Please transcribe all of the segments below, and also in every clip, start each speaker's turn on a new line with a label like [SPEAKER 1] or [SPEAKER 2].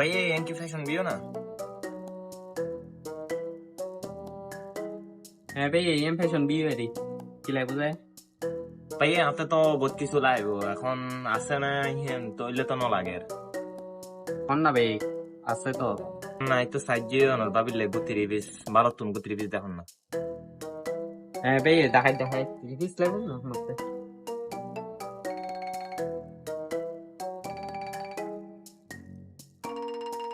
[SPEAKER 1] ভাইয়া কি fashion bio না?
[SPEAKER 2] হ্যাঁ ভাই এম ফ্যাশন বিয়ে রে কি লাই বুঝায়
[SPEAKER 1] ভাইয়া হাতে তো বহুত কিছু লাগব এখন আছে না তৈলে তো ন লাগে
[SPEAKER 2] কন না ভাই আছে তো
[SPEAKER 1] নাই তো সাইজে অনর ভাবির লাগবো 30 ভালো তুমি 30 দেখুন না।
[SPEAKER 2] হ্যাঁ ভাই দেখাই দেখাই রিভিউস লাগবে না মতে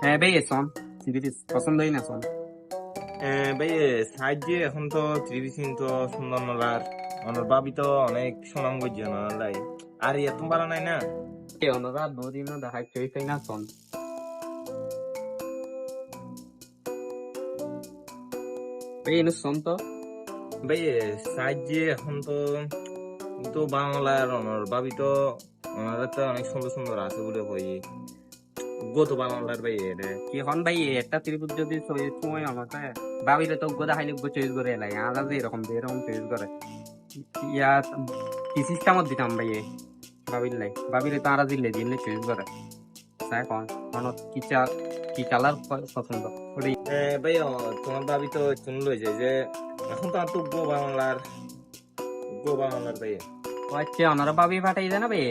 [SPEAKER 2] হ্যাঁ ভাই সন রিভিউস পছন্দ হই না সন
[SPEAKER 1] ভাইয়া সাইজে এখন তো 30 তো সুন্দর নলার অনর ভাবি তো অনেক সুনাম গজ্জি নলাই আর এত ভালো নাই না।
[SPEAKER 2] কে ওনারা দুদিনও দেখাই চাই না সন ভাই এনে সন তো
[SPEAKER 1] ভাইয়া সাইজে এখন তো তো বাংলার অনর ভাবি তো ওনারা তো অনেক সুন্দর সুন্দর আছে বলে কই গত বাংলার ভাইয়া রে
[SPEAKER 2] কি হন ভাই একটা ত্রিভুজ যদি চয়েস সময় আমাকে ভাবিলে তো গোদা খাইলে চয়েস করে এলাই আলাদা যে এরকম চয়েস করে ইয়া কি সিস্টেমত দিতাম ভাই ভাবিলে তো আরা দিলে চয়েস করে তাই কন মনত কি কালার পছন্দ ওটাই
[SPEAKER 1] ভাইয়া তোমার ভাবি তো শুনলো যে এখন তো আর তো গো বাংলার ভাইয়া
[SPEAKER 2] আচ্ছা ওনারা ভাবি পাঠাই দেয় না ভাই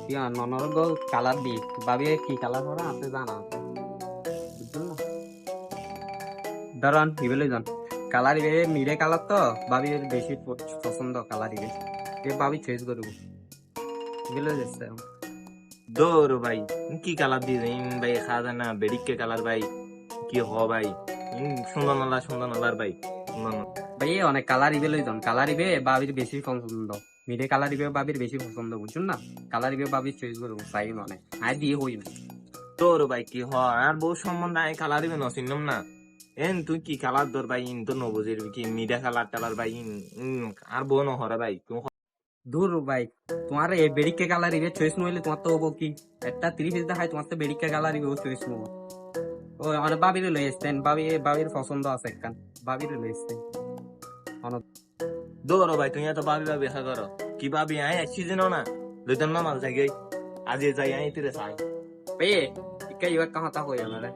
[SPEAKER 2] কি ওনারা গো কালার দি ভাবি কি কালার করা আছে জানা বুঝছেন না ধরন ইবেলে যান কালার ইবে মিরে কালার তো ভাবির বেশি পছন্দ কালার ইবে এ ভাবি চয়েস করব ইবেলে যাচ্ছে
[SPEAKER 1] দৌড় ভাই কি কালার দিয়ে ভাই খাওয়া না বেডিকে কালার ভাই কি হ ভাই সুন্দর নালার ভাই
[SPEAKER 2] ভাই অনেক কালার ইবে লই যান কালার ইবে ভাবির বেশি পছন্দ মিরে কালার ইবে ভাবির বেশি পছন্দ বুঝছেন না কালার ইবে ভাবির চয়েস করব চাই মানে আই দিয়ে হই না
[SPEAKER 1] দৌড় ভাই কি হ আর বউ সম্বন্ধে আমি কালার দিবে নছিলাম না তুই কি কালার দর ভাই তো নবুঝির কি মিডা কালার টালার ভাই আর বউ নহরে ভাই তুমি
[SPEAKER 2] দূর ভাই তোমার এই বেডিকে কালার ইবে চয়েস নইলে তোমার তো হবো কি একটা 30 দেখায় তোমার তো বেডিকে কালার ইবে চয়েস নব ও আমার ভাবিরে লই আসতেন ভাবির পছন্দ আছে একখান ভাবিরে লই আসতেন
[SPEAKER 1] দৌড় ভাই তুমি এত ভাবি ভাবি দেখা করো কি ভাবি আই আসছি যেন না লইতাম না মাল যাই আজ যাই আই তিরে চাই
[SPEAKER 2] ভাই ইকা ইবা কথা হই আমারে